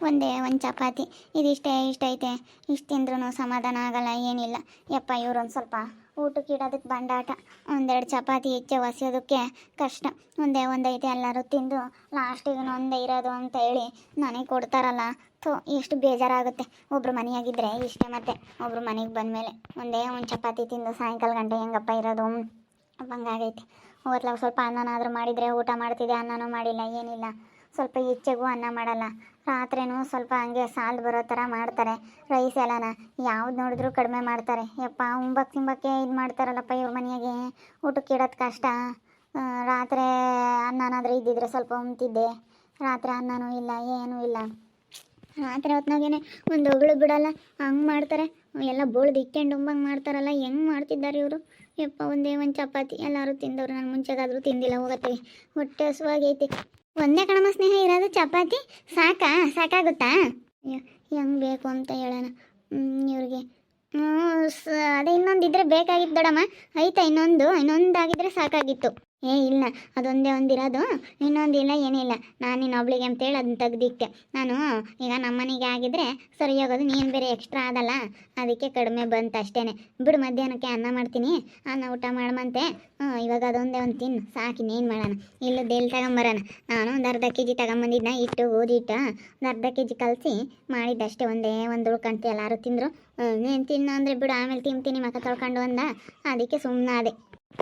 ಒಂದೇ ಒಂದು ಚಪಾತಿ ಇದಿಷ್ಟೇ ಇಷ್ಟೈತೆ. ಇಷ್ಟು ತಿಂದ್ರೂ ಸಮಾಧಾನ ಆಗಲ್ಲ, ಏನಿಲ್ಲ. ಯಪ್ಪ ಇವ್ರೊಂದು ಸ್ವಲ್ಪ ಊಟಕ್ಕೆ ಇಡೋದಕ್ಕೆ ಬಂಡಾಟ. ಒಂದೆರಡು ಚಪಾತಿ ಹೆಚ್ಚೆ ಒಸೆಯೋದಕ್ಕೆ ಕಷ್ಟ. ಒಂದೇ ಒಂದೈತೆ ಎಲ್ಲರೂ ತಿಂದು ಲಾಸ್ಟಿಗೆ ಒಂದೇ ಇರೋದು ಅಂತ ಹೇಳಿ ನನಗೆ ಕೊಡ್ತಾರಲ್ಲ. ಎಷ್ಟು ಬೇಜಾರಾಗುತ್ತೆ. ಒಬ್ರು ಮನೆಯಾಗಿದ್ದರೆ ಇಷ್ಟೇ, ಮತ್ತೆ ಒಬ್ರು ಮನೆಗೆ ಬಂದಮೇಲೆ ಒಂದೇ ಒಂದು ಚಪಾತಿ ತಿಂದು ಸಾಯಂಕಾಲ ಗಂಟೆ ಹೆಂಗಪ್ಪ ಇರೋದು ಹಂಗಾಗೈತೆ. ಹೋಗ್ಲಾಗ ಸ್ವಲ್ಪ ಅನ್ನನಾದರೂ ಮಾಡಿದರೆ ಊಟ ಮಾಡ್ತಿದ್ದೆ, ಅನ್ನನೂ ಮಾಡಿಲ್ಲ, ಏನಿಲ್ಲ. ಸ್ವಲ್ಪ ಹೆಚ್ಚೆಗೂ ಅನ್ನ ಮಾಡಲ್ಲ. ರಾತ್ರಿನೂ ಸ್ವಲ್ಪ ಹಂಗೆ ಸಾಲ್ದು ಬರೋ ಥರ ಮಾಡ್ತಾರೆ. ರೈಸ್ ಎಲ್ಲನ ಯಾವ್ದು ನೋಡಿದ್ರೂ ಕಡಿಮೆ ಮಾಡ್ತಾರೆ. ಯಪ್ಪ ತಿಂಬಕ್ಕೆ ಇದು ಮಾಡ್ತಾರಲ್ಲಪ್ಪ ಇವ್ರ ಮನೆಯಾಗೆ. ಊಟಕ್ಕೆ ಇಡೋದು ಕಷ್ಟ. ರಾತ್ರಿ ಅನ್ನನಾದರೂ ಇದ್ದಿದ್ರೆ ಸ್ವಲ್ಪ ಉಣ್ತಿದ್ದೆ. ರಾತ್ರಿ ಅನ್ನನೂ ಇಲ್ಲ, ಏನೂ ಇಲ್ಲ. ರಾತ್ರಿ ಹೊತ್ನಾಗೇನೆ ಒಂದು ಹೊಗಳು ಬಿಡಲ್ಲ, ಹಂಗೆ ಮಾಡ್ತಾರೆ. ಎಲ್ಲ ಬೋಳ್ದು ಇಕ್ಕೊಂಡು ಉಂಬಂಗೆ ಮಾಡ್ತಾರಲ್ಲ, ಹೆಂಗೆ ಮಾಡ್ತಿದ್ದಾರೆ ಇವರು. ಯಪ್ಪ ಒಂದೇ ಒಂದು ಚಪಾತಿ ಎಲ್ಲರೂ ತಿಂದವ್ರು. ನಾನು ಮುಂಚೆಗಾದರೂ ತಿಂದಿಲ್ಲ, ಹೋಗತ್ತೆ ಹೊಟ್ಟೆ ಹಸುವಾಗೈತಿ. ಒಂದೇ ಕಣಮ್ಮ ಸ್ನೇಹ ಇರೋದು ಚಪಾತಿ ಸಾಕಾಗುತ್ತಾ? ಹೆಂಗೆ ಬೇಕು ಅಂತ ಹೇಳೋಣ ಇವ್ರಿಗೆ. ಅದೇ ಇನ್ನೊಂದಿದ್ರೆ ಬೇಕಾಗಿತ್ತು ದೊಡಮ್ಮ. ಆಯ್ತಾ ಇನ್ನೊಂದಾಗಿದ್ರೆ ಸಾಕಾಗಿತ್ತು. ಇಲ್ಲ, ಅದೊಂದೇ ಒಂದಿರೋದು, ಇನ್ನೊಂದಿಲ್ಲ, ಏನಿಲ್ಲ. ನಾನು ಇನ್ನೊಬ್ಳಿಗೆ ಅಂತೇಳಿ ಅದನ್ನ ತೆಗ್ದಿಕ್ಕೆ. ನಾನು ಈಗ ನಮ್ಮನೆಗೆ ಆಗಿದ್ರೆ ಸರಿ ಹೋಗೋದು, ನೀನು ಬೇರೆ ಎಕ್ಸ್ಟ್ರಾ ಆದಲ್ಲ, ಅದಕ್ಕೆ ಕಡಿಮೆ ಬಂತು ಅಷ್ಟೇ. ಬಿಡು, ಮಧ್ಯಾಹ್ನಕ್ಕೆ ಅನ್ನ ಮಾಡ್ತೀನಿ, ಅನ್ನ ಊಟ ಮಾಡಮಂತೆ. ಇವಾಗ ಅದೊಂದೇ ಒಂದು ತಿನ್ನು ಸಾಕಿನೇನು ಮಾಡೋಣ. ಇಲ್ಲದ್ದು ಎಲ್ಲಿ ತಗೊಂಬರೋಣ. ನಾನು ಒಂದು ಅರ್ಧ ಕೆ ಜಿ ತಗೊಂಬಂದಿದ್ನ ಹಿಟ್ಟು, ಗೋಧಿ ಹಿಟ್ಟು ಒಂದು ಅರ್ಧ ಕೆ ಜಿ ಕಲಸಿ ಮಾಡಿದ್ದಷ್ಟೇ. ಒಂದೇ ಒಂದು ಉಳ್ಕಂತು, ಎಲ್ಲರೂ ತಿಂದರು. ನೀನು ತಿನ್ನು ಅಂದರೆ ಬಿಡು, ಆಮೇಲೆ ತಿಂತೀನಿ ಮಕ್ಕ ತೊಳ್ಕೊಂಡು ಅದಕ್ಕೆ ಸುಮ್ಮನೆ ಅದೇ.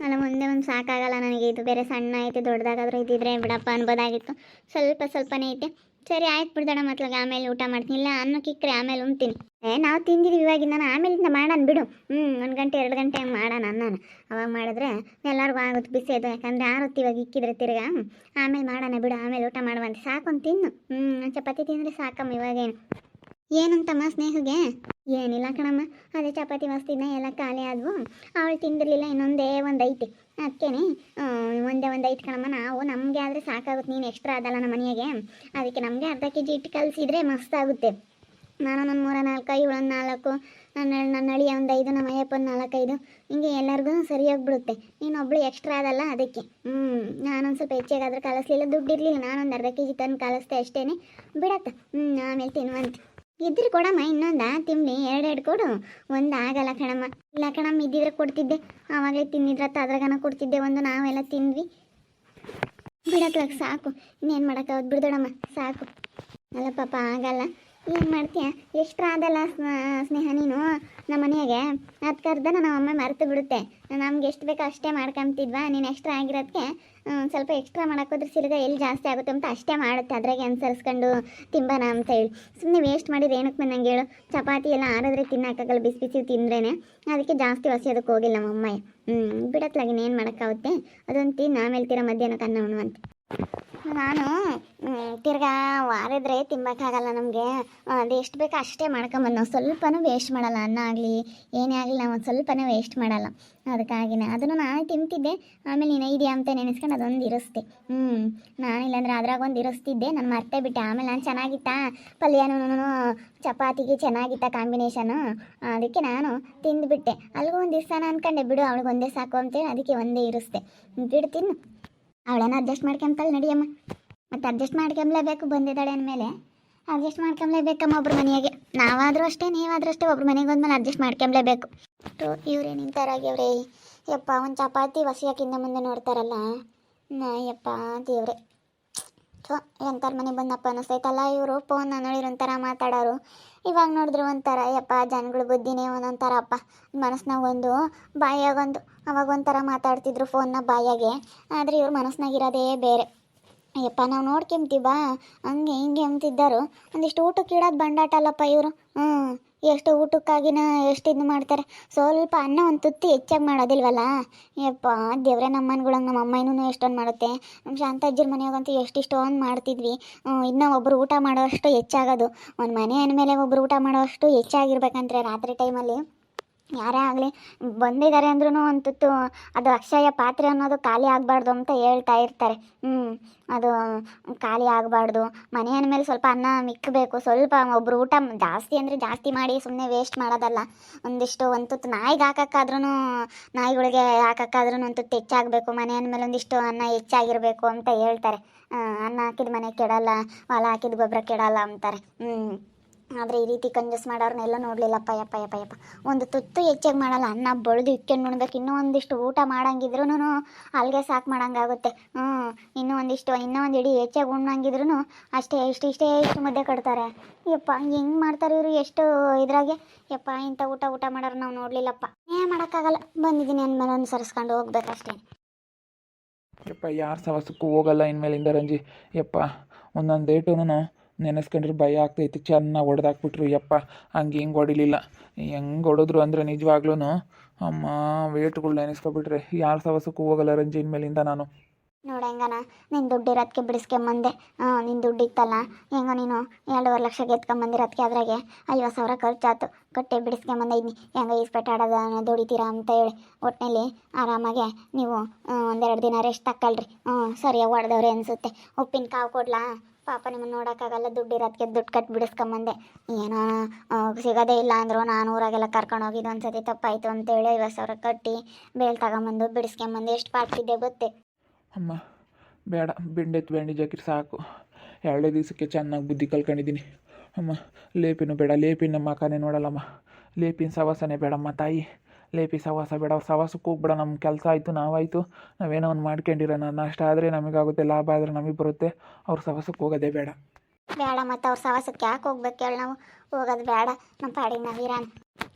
ಅಲ್ಲ, ಒಂದೇ ಒಂದು ಸಾಕಾಗಲ್ಲ ನನಗೆ. ಇದು ಬೇರೆ ಸಣ್ಣ ಐತೆ, ದೊಡ್ಡದಾಗಾದ್ರೂ ಇದ್ದಿದ್ರೆ ಬಿಡಪ್ಪ ಅನ್ಬೋದಾಗಿತ್ತು. ಸ್ವಲ್ಪನೇ ಐತೆ. ಸರಿ ಆಯ್ತು ಬಿಡ್ದಣ, ಮತ್ಲಾಗ ಆಮೇಲೆ ಊಟ ಮಾಡ್ತೀನಿ. ಇಲ್ಲ ಅನ್ನಕ್ಕಿಕ್ರೆ ಆಮೇಲೆ ಉಣ್ತೀನಿ. ನಾವು ತಿಂದಿದ್ದೀವಿ ಇವಾಗಿಂದ, ನಾನು ಆಮೇಲಿಂದ ಮಾಡೋಣ ಬಿಡು. 1 ಗಂಟೆ 2 ಗಂಟೆ ಹಂಗೆ ಮಾಡೋಣ ಅನ್ನೋಣ. ಅವಾಗ ಮಾಡಿದ್ರೆ ಎಲ್ಲರಿಗೂ ಆಗುತ್ತೆ ಬಿಸಿ ಅದು. ಯಾಕಂದರೆ ಆರುತ್ತೆ ಇವಾಗ ಇಕ್ಕಿದ್ರೆ ತಿರ್ಗಾ. ಆಮೇಲೆ ಮಾಡೋಣ ಬಿಡು, ಆಮೇಲೆ ಊಟ ಮಾಡುವಂತೆ. ಸಾಕೊಂದು ತಿನ್ನು. ಚಪಾತಿ ತಿಂದರೆ ಸಾಕಮ್ಮ. ಇವಾಗೇನು ಏನಂತಮ್ಮ ಸ್ನೇಹಿಗೆ? ಏನಿಲ್ಲ ಕಣಮ್ಮ, ಅದೇ ಚಪಾತಿ ಮಸ್ತಿದ್ನ ಎಲ್ಲ ಖಾಲಿ ಆದವು. ಅವಳು ತಿಂದಿರಲಿಲ್ಲ, ಇನ್ನೊಂದೇ ಒಂದು ಐತೆ. ಅದಕ್ಕೇನೆ ಒಂದೇ ಒಂದು ಐತೆ ಕಣಮ್ಮ. ನಮಗೆ ಆದರೆ ಸಾಕಾಗುತ್ತೆ. ನೀನು ಎಕ್ಸ್ಟ್ರಾ ಅದಲ್ಲ ನಮ್ಮ ಮನೆಯಾಗೆ, ಅದಕ್ಕೆ ನಮಗೆ ಅರ್ಧ ಕೆ ಜಿ ಹಿಟ್ಟು ಕಲಿಸಿದ್ರೆ ಮಸ್ತಾಗುತ್ತೆ. ನಾನು ನನ್ನ 3-4, ಇವಳೊಂದು 4, ನನ್ನ ಅಳಿಯ ಒಂದು 5, ನಮ್ಮ ಅಯ್ಯಪ್ಪನ 4-5, ಹಿಂಗೆ ಎಲ್ಲರಿಗೂ ಸರಿಯಾಗಿಬಿಡುತ್ತೆ. ನೀನೊಬ್ಳು ಎಕ್ಸ್ಟ್ರಾ ಅದಲ್ಲ, ಅದಕ್ಕೆ ನಾನೊಂದು ಸ್ವಲ್ಪ ಹೆಚ್ಚಾಗಾದ್ರೆ ಕಲಿಸ್ಲಿಲ್ಲ, ದುಡ್ಡು ಇರಲಿಲ್ಲ. ನಾನೊಂದು ಅರ್ಧ ಕೆ ಜಿ ತಂದು ಕಲಿಸ್ದೆ ಅಷ್ಟೇ. ಬಿಡತ್ತೆ. ಆಮೇಲೆ ತಿನ್ನುವಂತೆ ಇದ್ರೆ ಕೊಡಮ್ಮ. ಇನ್ನೊಂದ ತಿಂಬಿ 2 ಕೊಡು. ಒಂದು ಆಗಲ್ಲ ಕಣಮ್ಮ. ಇಲ್ಲ ಕಣಮ್ಮ, ಇದ್ದಿದ್ರೆ ಕೊಡ್ತಿದ್ದೆ, ಆವಾಗಲೇ ತಿಂದಿದ್ರತ್ತ ಅದ್ರಾಗನ ಕೊಡ್ತಿದ್ದೆ ಒಂದು. ನಾವೆಲ್ಲ ತಿಂದ್ವಿ. ಬಿಡತ್ಲಾಗ ಸಾಕು, ಇನ್ನೇನು ಮಾಡೋಕ್ಕಾಗೋದು. ಬಿಡ್ದೋಡಮ್ಮ ಸಾಕು. ಅಲ್ಲ ಪಾಪ ಆಗಲ್ಲ, ಏನು ಮಾಡ್ತೀಯ? ಎಕ್ಸ್ಟ್ರಾ ಅದಲ್ಲ ಸ್ನೇಹ ನೀನು ನಮ್ಮ ಮನೆಯಾಗೆ. ಅದಕ್ಕರ್ಧ ನಮ್ಮ ಅಮ್ಮ ಮರೆತು ಬಿಡುತ್ತೆ. ನಮ್ಗೆ ಎಷ್ಟು ಬೇಕೋ ಅಷ್ಟೇ ಮಾಡ್ಕೊಂತಿದ್ವಾ. ನೀನು ಎಕ್ಸ್ಟ್ರಾ ಆಗಿರೋದಕ್ಕೆ ಸ್ವಲ್ಪ ಎಕ್ಸ್ಟ್ರಾ ಮಾಡೋಕ್ಕೋದ್ರೆ ಸಿಲ್ಗ ಎಲ್ಲಿ ಜಾಸ್ತಿ ಆಗುತ್ತೆ ಅಂತ ಅಷ್ಟೇ ಮಾಡುತ್ತೆ. ಅದ್ರಾಗೆ ಅನುಸರಿಸ್ಕೊಂಡು ತಿಂಬನ ಅಂತ ಹೇಳಿ ಸುಮ್ಮನೆ ವೇಸ್ಟ್ ಮಾಡಿದ್ರೆ ಏನಕ್ಕೆ ಬಂದಂಗೆ ಹೇಳು. ಚಪಾತಿ ಎಲ್ಲ ಆರಿದ್ರೆ ತಿನ್ನೋಕ್ಕಾಗಲ್ಲ, ಬಿಸಿ ಬಿಸಿ ತಿಂದ್ರೇ. ಅದಕ್ಕೆ ಜಾಸ್ತಿ ಒಸೆಯೋದಕ್ಕೆ ಹೋಗಿಲ್ಲ ನಮ್ಮ ಅಮ್ಮ. ಬಿಡತ್ಲಾಗಿನ ಏನು ಮಾಡೋಕ್ಕಾಗುತ್ತೆ. ಅದೊಂದು ತಿನ್ನು, ಆಮೇಲೆ ಮಧ್ಯಾಹ್ನಕ್ಕೆ ಅನ್ನ ಉಣ್ಣುವಂತೆ. ನಾನು ತಿರ್ಗಾ ವಾರಿದ್ರೆ ತಿನ್ನೋಕ್ಕಾಗಲ್ಲ ನಮಗೆ. ಅದು ಎಷ್ಟು ಬೇಕೋ ಅಷ್ಟೇ ಮಾಡ್ಕೊಂಬಂದು ನಾವು ಸ್ವಲ್ಪನೂ ವೇಸ್ಟ್ ಮಾಡಲ್ಲ. ಅನ್ನ ಆಗಲಿ ಏನೇ ಆಗಲಿ ನಾವು ಒಂದು ಸ್ವಲ್ಪನೇ ವೇಸ್ಟ್ ಮಾಡಲ್ಲ. ಅದಕ್ಕಾಗಿನೇ ಅದನ್ನು ನಾನೇ ತಿಂತಿದ್ದೆ. ಆಮೇಲೆ ನೀನು ಇದೆಯಾ ಅಂತ ನೆನೆಸ್ಕೊಂಡು ಅದೊಂದು ಇರಿಸ್ತೆ. ನಾನಿಲ್ಲಾಂದ್ರೆ ಅದ್ರಾಗೊಂದು ಇರಿಸ್ತಿದ್ದೆ, ನಾನು ಮರ್ತೇ ಬಿಟ್ಟೆ. ಆಮೇಲೆ ನಾನು ಚೆನ್ನಾಗಿತ್ತಾ ಪಲ್ಯನೂ ಚಪಾತಿಗೆ ಚೆನ್ನಾಗಿತ್ತ ಕಾಂಬಿನೇಷನು, ಅದಕ್ಕೆ ನಾನು ತಿಂದುಬಿಟ್ಟೆ. ಅಲ್ಲಿಗೂ ಒಂದು ದಿವಸ ಅನ್ಕೊಂಡೆ ಬಿಡು ಅವಳಿಗೆ ಒಂದೇ ಸಾಕು ಅಂತೇಳಿ, ಅದಕ್ಕೆ ಒಂದೇ ಇರಿಸ್ತೆ. ಬಿಡು ತಿನ್ನು, ಅವಳೇನೋ ಅಡ್ಜಸ್ಟ್ ಮಾಡ್ಕೊಂತಲ್ಲ ನಡಿಯಮ್ಮ. ಮತ್ತು ಅಡ್ಜಸ್ಟ್ ಮಾಡ್ಕೊಂಬ್ಲೇಬೇಕು, ಬಂದಿದ್ದಾಳೆ ಅಂದಮೇಲೆ ಅಡ್ಜಸ್ಟ್ ಮಾಡ್ಕೊಂಬ್ಲೇಬೇಕಮ್ಮ. ಒಬ್ರು ಮನೆಯಾಗೆ ನಾವಾದರೂ ಅಷ್ಟೇ, ನೀವಾದರೂ ಅಷ್ಟೇ, ಒಬ್ರು ಮನೆಗೆ ಹೋದ್ಮೇಲೆ ಅಡ್ಜಸ್ಟ್ ಮಾಡ್ಕೊಂಬ್ಲೇಬೇಕು. ಇವರೇ ನಿಂತಾರಾಗ್ಯವ್ರೆ. ಯಪ್ಪ ಒಂದು ಚಪಾತಿ ಹೊಸಿಯೋಕ್ಕಿಂತ ಮುಂದೆ ನೋಡ್ತಾರಲ್ಲ, ಯಪ್ಪ ದೇವ್ರೆ. ಎಂಥರ ಮನೆಗೆ ಬಂದಪ್ಪ ಅನ್ನಿಸ್ತೈತಲ್ಲ. ಇವರು ಫೋನ್ ನೋಡಿರೋಂಥರ ಮಾತಾಡೋರು, ಇವಾಗ ನೋಡಿದ್ರೆ ಒಂಥರ. ಯಪ್ಪ ಜನಗಳ ಬುದ್ಧಿನೇ ಒಂದೊಂಥರ ಅಪ್ಪ. ಮನಸ್ಸಿನಾಗ ಒಂದು ಬಾಯಾಗೊಂದು. ಅವಾಗ ಒಂಥರ ಮಾತಾಡ್ತಿದ್ರು ಫೋನ್ನ ಬಾಯಾಗೆ, ಆದರೆ ಇವ್ರ ಮನಸ್ಸಿನಾಗಿರೋದೇ ಬೇರೆ. ಅಯ್ಯಪ್ಪ ನಾವು ನೋಡ್ಕೊಂತೀವಿ ಬಾ ಹಂಗೆ ಹಿಂಗೆ ಅಂತಿದ್ದರು. ಒಂದಿಷ್ಟು ಊಟಕ್ಕೆ ಇಡೋದು ಬಂಡಾಟ ಅಲ್ಲಪ್ಪ ಇವರು. ಎಷ್ಟು ಊಟಕ್ಕಾಗಿನ ಎಷ್ಟು ಇದು ಮಾಡ್ತಾರೆ. ಸ್ವಲ್ಪ ಅನ್ನ ಒಂದು ತುತ್ತಿ ಹೆಚ್ಚಾಗಿ ಮಾಡೋದಿಲ್ವಲ್ಲ. ಯಪ್ಪ ದೇವ್ರೆ, ನಮ್ಮ ಮನೆಗಳಂಗೆ ನಮ್ಮ ಅಮ್ಮನೂ ಎಷ್ಟೊಂದು ಮಾಡುತ್ತೆ. ನಮ್ಮ ಶಾಂತಜ್ಜಿರ ಮನೆಯಾಗಂತೂ ಎಷ್ಟಿಷ್ಟೊಂದು ಮಾಡ್ತಿದ್ವಿ. ಇನ್ನೂ ಒಬ್ಬರು ಊಟ ಮಾಡೋಷ್ಟು ಹೆಚ್ಚಾಗೋದು. ಒಂದು ಮನೆ ಅಂದಮೇಲೆ ಒಬ್ಬರು ಊಟ ಮಾಡೋಷ್ಟು ಹೆಚ್ಚಾಗಿರ್ಬೇಕಂದ್ರೆ ರಾತ್ರಿ ಟೈಮಲ್ಲಿ ಯಾರೇ ಆಗಲಿ ಬಂದಿದ್ದಾರೆ ಅಂದ್ರೂ ಒಂದು ತುತ್ತು ಅದು ಅಕ್ಷಯ ಪಾತ್ರೆ ಅನ್ನೋದು ಖಾಲಿ ಆಗಬಾರ್ದು ಅಂತ ಹೇಳ್ತಾ ಇರ್ತಾರೆ. ಅದು ಖಾಲಿ ಆಗಬಾರ್ದು. ಮನೆ ಅಂದಮೇಲೆ ಸ್ವಲ್ಪ ಅನ್ನ ಮಿಕ್ಕಬೇಕು. ಸ್ವಲ್ಪ ಒಬ್ಬರು ಊಟ ಜಾಸ್ತಿ ಅಂದರೆ ಜಾಸ್ತಿ ಮಾಡಿ ಸುಮ್ಮನೆ ವೇಸ್ಟ್ ಮಾಡೋದಲ್ಲ. ಒಂದಿಷ್ಟು ಒಂದು ತುತ್ತು ನಾಯಿಗೆ ಹಾಕೋಕ್ಕಾದ್ರೂ, ನಾಯಿಗಳಿಗೆ ಹಾಕೋಕ್ಕಾದ್ರೂ ಒಂದು ತುತ್ತು ಹೆಚ್ಚಾಗಬೇಕು. ಮನೆ ಅಂದಮೇಲೆ ಒಂದಿಷ್ಟು ಅನ್ನ ಹೆಚ್ಚಾಗಿರಬೇಕು ಅಂತ ಹೇಳ್ತಾರೆ. ಅನ್ನ ಹಾಕಿದ ಮನೆ ಕೆಡಲ್ಲ, ಹೊಲ ಹಾಕಿದ ಗೊಬ್ಬರ ಕೆಡಲ್ಲ ಅಂತಾರೆ. ಆದರೆ ಈ ರೀತಿ ಕಂಜೂಸ್ ಮಾಡೋರ್ನೆಲ್ಲ ನೋಡಲಿಲ್ಲಪ್ಪ. ಯಪ್ಪ ಒಂದು ತುತ್ತು ಹೆಚ್ಚಾಗಿ ಮಾಡಲ್ಲ. ಅನ್ನ ಬಳ್ದು ಇಟ್ಕೊಂಡು ಉಣ್ಬೇಕು. ಇನ್ನೂ ಒಂದಿಷ್ಟು ಊಟ ಮಾಡಂಗಿದ್ರೂ ಅಲ್ಲಿಗೆ ಸಾಕು ಮಾಡೋಂಗಾಗುತ್ತೆ. ಇನ್ನೂ ಒಂದು ಇಡೀ ಹೆಚ್ಚಾಗಿ ಉಣ್ಣಂಗಿದ್ರೂ ಅಷ್ಟೇ ಇಷ್ಟು ಮುದ್ದೆ ಕಟ್ತಾರೆ. ಯಪ್ಪ ಹೆಂಗೆ ಮಾಡ್ತಾರೆ ಇವರು ಎಷ್ಟು ಇದ್ರಾಗೆ. ಯಪ್ಪ ಇಂಥ ಊಟ ಮಾಡೋರು ನಾವು ನೋಡಲಿಲ್ಲಪ್ಪ. ಮಾಡೋಕ್ಕಾಗಲ್ಲ. ಬಂದಿದ್ದೀನಿ ಅಂದಮೇಲೆ ಅನುಸರಿಸ್ಕೊಂಡು ಹೋಗ್ಬೇಕಷ್ಟೇ. ಯಪ್ಪ ಯಾರು ಸವಸಕ್ಕೂ ಹೋಗಲ್ಲ ಇನ್ಮೇಲಿಂದ ರಂಜಿ. ಯಪ್ಪ ಒಂದೊಂದು ಡೇಟು ನೆನೆಸ್ಕೊಂಡ್ರೆ ಭಯ ಆಗ್ತೈತಿ. ಚೆನ್ನಾಗಿ ಹೊಡೆದಾಕ್ಬಿಟ್ರು. ಯಪ್ಪ ಹಂಗೆ ಹಿಂಗೆ ಹೊಡಿಲಿಲ್ಲ. ಹೆಂಗೆ ಹೊಡೆದ್ರು ಅಂದರೆ ನಿಜವಾಗ್ಲೂ ಅಮ್ಮ ವೇಟ್ಗಳು ನೆನೆಸ್ಕೊಬಿಟ್ರೆ ಯಾರು ಸವಸಕ್ಕೂ ಹೋಗಲ್ಲ ರಂಜಿ ಇನ್ಮೇಲಿಂದ ನಾನು. ನೋಡೆಂಗನ ನಿನ್ನ ದುಡ್ಡು ಇರೋದಕ್ಕೆ ಬಿಡಿಸ್ಕೊಂಬಂದೆ. ನಿನ್ನ ದುಡ್ಡು ಇತ್ತಲ್ಲ, ಹೆಂಗೋ ನೀನು 2.5 ಲಕ್ಷ ಗೆತ್ಕೊಂಬಂದಿರೋದಕ್ಕೆ ಅದ್ರಾಗೆ 50,000 ಖರ್ಚಾಯ್ತು. ಕಟ್ಟೆ ಬಿಡಿಸ್ಕೊಂಬಂದಿದ್ನಿ. ಹೆಂಗೋ ಈಸ್ಪೆಟ್ ಆಡೋದ ದುಡಿತೀರಾ ಅಂತ ಹೇಳಿ ಒಟ್ಟಿನಲ್ಲಿ ಆರಾಮಾಗೆ ನೀವು 1-2 ದಿನ ರೆಸ್ಟ್ ತಗೊಳ್ರಿ. ಸರಿಯಾಗಿ ಹೊಡೆದವ್ರೆ ಅನಿಸುತ್ತೆ. ಉಪ್ಪಿನ ಕಾವು ಕೊಡ್ಲಾ? ಪಾಪ ನಿಮ್ಮನ್ನು ನೋಡೋಕ್ಕಾಗಲ್ಲ. ದುಡ್ಡು ಇರೋದಕ್ಕೆ ದುಡ್ಡು ಕಟ್ಟಿ ಬಿಡಿಸ್ಕೊಂಬಂದೆ. ಏನೋ ಸಿಗೋದೇ ಇಲ್ಲ ಅಂದರು. ನಾನು ಊರಾಗೆಲ್ಲ ಕರ್ಕೊಂಡು ಹೋಗಿದ್ದು ಒಂದ್ಸತಿ ತಪ್ಪಾಯಿತು ಅಂತೇಳಿ 50,000 ಕಟ್ಟಿ ಬೇಲ್ ತಗೊಂಬಂದು ಬಿಡಿಸ್ಕೊಂಬಂದು ಎಷ್ಟು ಪಾಟ್ತಿದ್ದೆ ಗೊತ್ತೇ. ಅಮ್ಮ ಬೇಡ, ಬೆಂಡಿ ಜಾಕಿಟ್ ಸಾಕು. 2 ದಿವಸಕ್ಕೆ ಚೆನ್ನಾಗಿ ಬುದ್ಧಿ ಕಲ್ಕೊಂಡಿದ್ದೀನಿ. ಅಮ್ಮ ಲೇಪಿನೂ ಬೇಡ. ಲೇಪಿನ ಮಕ್ಕನೇ ನೋಡಲ್ಲಮ್ಮ. ಲೇಪಿನ ಸವಾಸನೇ ಬೇಡಮ್ಮ ತಾಯಿ. ಲೇಪಿ ಸವಾಸ ಬೇಡ. ಅವ್ರ ಸವಾಸಕ್ಕೆ ಹೋಗ್ಬೇಡ. ನಮ್ಮ ಕೆಲಸ ಆಯಿತು, ನಾವಾಯಿತು, ನಾವೇನೋ ಒಂದು ಮಾಡ್ಕೊಂಡಿರೋಣ. ನಷ್ಟ ಆದರೆ ನಮಗಾಗುತ್ತೆ, ಲಾಭ ಆದರೆ ನಮಗೆ ಬರುತ್ತೆ. ಅವ್ರ ಸವಾಸಕ್ಕೆ ಹೋಗೋದೇ ಬೇಡ. ಮತ್ತು ಅವ್ರ ಸವಾಸಕ್ಕೆ ಯಾಕೆ ಹೋಗ್ಬೇಕು ಹೇಳಿ? ನಾವು ಹೋಗೋದು ಬೇಡ. ನಮ್ಮ ಪಾಡಿಗೆ ನಾವಿರಾನ.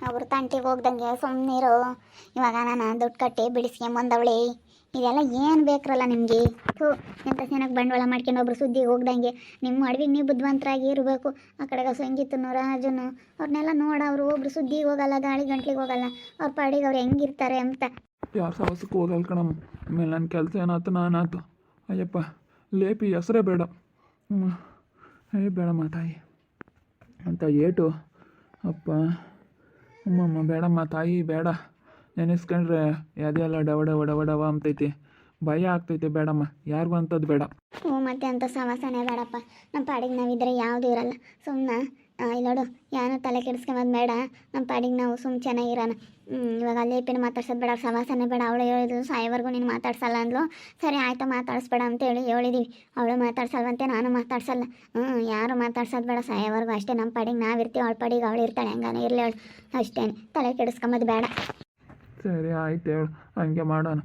ಅವ್ರ ತಂಟಿಗೆ ಹೋಗ್ದಂಗೆ ಸುಮ್ಮನಿರು. ಇವಾಗ ನಾನು ದುಡ್ಡು ಕಟ್ಟಿ ಬಿಡಿಸ್ಕೊಂಬಂದವಳಿ. ಇದೆಲ್ಲ ಏನು ಬೇಕ್ರಲ್ಲ ನಿಮಗೆ? ಎಂಥ ಚೆನ್ನಾಗಿ ಬಂಡವಾಳ ಮಾಡ್ಕೊಂಡು ಒಬ್ರು ಸುದ್ದಿಗೆ ಹೋಗ್ದಂಗೆ ನಿಮ್ಮ ಅಡವಿಗೆ ನೀವು ಬುದ್ಧಿವಂತರಾಗಿ ಇರಬೇಕು. ಆ ಕಡೆಗೆ ಸಂಗೀತನು ರಾಜನು ಅವ್ರನ್ನೆಲ್ಲ ಅವರು ಒಬ್ರು ಸುದ್ದಿಗೆ ಹೋಗಲ್ಲ, ಗಾಳಿ ಗಂಟ್ಲಿಗೆ ಹೋಗಲ್ಲ. ಅವ್ರ ಪಾಡಿಗೆ ಅವ್ರು ಹೆಂಗಿರ್ತಾರೆ ಅಂತ. ಯಾರು ಸವಸಕ್ಕೂ ಹೋಗಲ್ಲ ಕಣಮ್ಮ. ಆಮೇಲೆ ನನ್ನ ಕೆಲಸ ಏನಾಯ್ತು, ನಾನಾಯ್ತು. ಅಯ್ಯಪ್ಪ ಲೇಪಿ ಹೆಸರೇ ಬೇಡ. ಬೇಡಮ್ಮ ತಾಯಿ ಅಂತ ಏಟು. ಅಪ್ಪ ಅಮ್ಮಮ್ಮ ಬೇಡಮ್ಮ ತಾಯಿ ಬೇಡ. ನೆನೆಸ್ಕೊಂಡ್ರೆ ಅದೆಲ್ಲ ಡವ ಅಂತೈತಿ. ಭಯ ಆಗ್ತೈತೆ. ಬೇಡಮ್ಮ, ಯಾರಿಗೂ ಅಂಥದ್ದು ಬೇಡ. ಮತ್ತೆ ಅಂಥ ಸವಾಸನೆ ಬೇಡಪ್ಪ. ನಮ್ಮ ಪಾಡಿಗೆ ನಾವಿದ್ರೆ ಯಾವುದೂ ಇರಲ್ಲ. ಸುಮ್ಮನೆ ಇಲ್ಲೋಡು, ಏನೋ ತಲೆ ಕೆಡಿಸ್ಕೊಂಬಂದು ಬೇಡ. ನಮ್ಮ ಪಾಡಿಗೆ ನಾವು ಚೆನ್ನಾಗಿರೋಣ. ಇವಾಗ ಲೇಪಿನ ಮಾತಾಡ್ಸೋದು ಬೇಡ, ಸವಾಸನೆ ಬೇಡ. ಅವಳು ಹೇಳಿದ್ರು ಸಾಯೋವರೆಗೂ ನೀನು ಮಾತಾಡ್ಸಲ್ಲ ಅಂದ್ಲು. ಸರಿ ಆಯಿತು, ಮಾತಾಡಿಸ್ಬೇಡ ಅಂತೇಳಿ ಹೇಳಿದ್ದೀವಿ. ಅವಳು ಮಾತಾಡ್ಸಲ್ವಂತೆ, ನಾನು ಮಾತಾಡ್ಸಲ್ಲ. ಯಾರು ಮಾತಾಡ್ಸೋದು ಬೇಡ ಸಾಯೋವರೆಗೂ ಅಷ್ಟೇ. ನಮ್ಮ ಪಾಡಿಗೆ ನಾವಿರ್ತೀವಿ, ಅವಳ ಪಾಡಿಗೆ ಅವಳು ಇರ್ತಾಳೆ. ಹೆಂಗಾನೆ ಇರಲಿ ಅವಳು ಅಷ್ಟೇ. ತಲೆ ಕೆಡಿಸ್ಕೊಂಬದು ಬೇಡ. ಸರಿ ಆಯ್ತು ಹೇಳು, ಹಂಗೆ ಮಾಡೋಣ.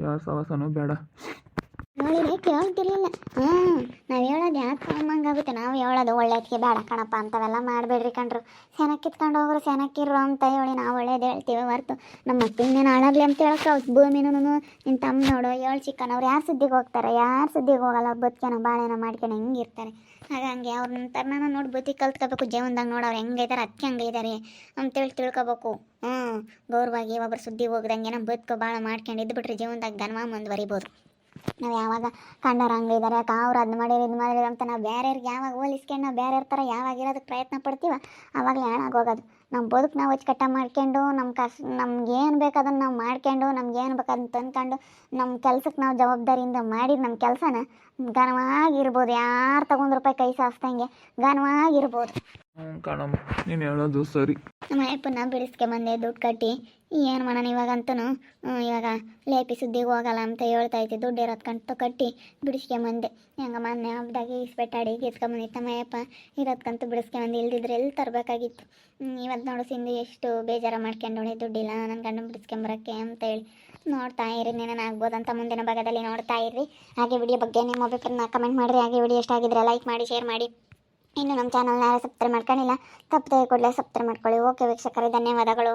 ಯಾರು ಸವಾಸನೂ ಬೇಡ. ನೋಡಿದ್ರೆ ಕೇಳ್ತಿರ್ಲಿಲ್ಲ. ನಾವು ಹೇಳೋದು ಯಾಕೆ ಅಮ್ಮಂಗಾಗುತ್ತೆ. ನಾವು ಹೇಳೋದು ಒಳ್ಳೇದಕ್ಕೆ ಬೇಡ ಕಣಪ್ಪ ಅಂತವೆಲ್ಲ ಮಾಡಬೇಡ್ರಿ ಕಣ್ರು. ಸೆನಕ್ಕೆ ಕಿತ್ಕೊಂಡು ಹೋಗ್ರು, ಸೆನಕ್ಕಿರು ಅಂತ ಹೇಳಿ ನಾವು ಒಳ್ಳೇದು ಹೇಳ್ತೀವಿ ಹೊರ್ತು ನಮ್ಮ ಮಕ್ಕಳನ್ನೇನು ಹಾಳಾಗಲಿ ಅಂತ ಹೇಳಕ್ಕೆ ಭೂಮಿನೂ ನಿನ್ನ ತಮ್ಮ ನೋಡು ಹೇಳಿ ಚಿಕ್ಕನ. ಅವ್ರು ಯಾರು ಸುದ್ದಿಗೆ ಹೋಗ್ತಾರೆ? ಯಾರು ಸುದ್ದಿಗೆ ಹೋಗಲ್ಲ. ಅವ್ರು ಬದುಕೇನೋ ಬಾಳೆನೋ ಮಾಡ್ಕೊಂಡು ಹೆಂಗಿರ್ತಾರೆ. ಹಾಗಾಗಿ ಅವ್ರ ತರನ ನೋಡಿ ಬುದ್ಧಿ ಕಲ್ತ್ಕೋಬೇಕು. ಜೀವನದಾಗ ನೋಡಿ ಅವ್ರು ಹೆಂಗಿದ್ದಾರೆ, ಅದಕ್ಕೆ ಹಂಗೆ ಇದ್ದಾರೆ ಅಂತೇಳಿ ತಿಳ್ಕೊಬೇಕು. ಗೌರವಾಗಿ ಒಬ್ಬರು ಸುದ್ದಿಗೆ ಹೋಗ್ದಂಗೆ ನಮ್ಮ ಬದುಕು ಭಾಳ ಮಾಡ್ಕೊಂಡು ಇದ್ಬಿಟ್ರೆ ಜೀವನದಾಗ ಘನವಾಗಿ ಮುಂದುವರಿಬೋದು. ನಾವು ಯಾವಾಗ ಕಂಡವ್ರು ಹಂಗೆ ಇದ್ದಾರೆ, ಅವ್ರು ಅದು ಮಾಡಿರಿ ಇದು ಮಾಡಿರಿ ಅಂತ ನಾವು ಬೇರೆಯವ್ರಿಗೆ ಯಾವಾಗ ಹೋಲಿಸ್ಕೊಂಡು ನಾವು ಬೇರೆಯವ್ರ ಥರ ಯಾವಾಗ ಇರೋದಕ್ಕೆ ಪ್ರಯತ್ನ ಪಡ್ತೀವ ಆವಾಗಲೇ ಹಾಳಾಗೋಗೋದು. ನಮ್ಮ ಬದುಕು ನಾವು ಅಚ್ಚುಕಟ್ಟ ಮಾಡ್ಕೊಂಡು ನಮ್ಗೇನು ಬೇಕು ಅದನ್ನು ನಾವು ಮಾಡ್ಕೊಂಡು, ನಮ್ಗೇನು ಬೇಕು ಅದನ್ನು ತಂದ್ಕೊಂಡು ನಮ್ಮ ಕೆಲ್ಸಕ್ಕೆ ನಾವು ಜವಾಬ್ದಾರಿಯಿಂದ ಮಾಡಿದ ನಮ್ಮ ಕೆಲಸನ ಘನವಾಗಿರ್ಬೋದು. ಯಾರು ತಗೊಂಡು ರೂಪಾಯಿ ಕೈ ಸಾಸ್ದಂಗೆ ಘನವಾಗಿರ್ಬೋದು. ಕಣಮ್ಮ ನೀನು ಹೇಳೋದು ಸರಿ. ನಮ್ಮ ಅಯ್ಯಪ್ಪನ ಬಿಡಿಸ್ಕೊಂಬಂದೆ ದುಡ್ಡು ಕಟ್ಟಿ. ಏನು ಮಾಡೋಣ ಇವಾಗಂತೂ. ಇವಾಗ ಲೇಪಿ ಸುದ್ದಿಗೆ ಹೋಗಲ್ಲ ಅಂತ ಹೇಳ್ತೈತಿ. ದುಡ್ಡು ಇರೋದ್ಕಂತೂ ಕಟ್ಟಿ ಬಿಡಿಸ್ಕೊಂಬಂದೆ. ಹೆಂಗ ಮೊನ್ನೆ ಹಬ್ಬದಾಗೆ ಇಸ್ಪೆಟ್ಟಾಡಿ ಎತ್ಕೊಂಬಂದಿತ್ತು ನಮ್ಮ ಅಯ್ಯಪ್ಪ. ಇರೋದ್ಕಂತೂ ಬಿಡಿಸ್ಕೊಂಬಂದು ಇಲ್ದಿದ್ರೆ ಎಲ್ಲಿ ತರಬೇಕಾಗಿತ್ತು. ಇವತ್ತು ನೋಡು ಸಿಂಧು ಎಷ್ಟು ಬೇಜಾರು ಮಾಡ್ಕೊಂಡೋಳೆ. ದುಡ್ಡಿಲ್ಲ ನನ್ನ ಗಂಡು ಬಿಡಿಸ್ಕೊಂಬರೋಕ್ಕೆ ಅಂತೇಳಿ. ನೋಡ್ತಾ ಇರಿ, ಏನೇನು ಆಗ್ಬೋದಂತ ಮುಂದಿನ ಭಾಗದಲ್ಲಿ ನೋಡ್ತಾ ಇರ್ರಿ. ಹಾಗೆ ವಿಡಿಯೋ ಬಗ್ಗೆ ನಿಮ್ಮ ಅಭಿಪ್ರಾಯನ ಕಮೆಂಟ್ ಮಾಡಿರಿ. ಹಾಗೆ ವಿಡಿಯೋ ಇಷ್ಟ ಆಗಿದ್ರೆ ಲೈಕ್ ಮಾಡಿ, ಶೇರ್ ಮಾಡಿ. ಇನ್ನು ನಮ್ಮ ಚಾನಲ್ನ ಯಾರು ಸಬ್ಸ್ಕ್ರೈಬ್ ಮಾಡ್ಕೊಂಡಿಲ್ಲ, ತಪ್ಪದೆ ಕೂಡಲೇ ಸಬ್ಸ್ಕ್ರೈಬ್ ಮಾಡ್ಕೊಳ್ಳಿ. ಓಕೆ ವೀಕ್ಷಕರೇ, ಧನ್ಯವಾದಗಳು.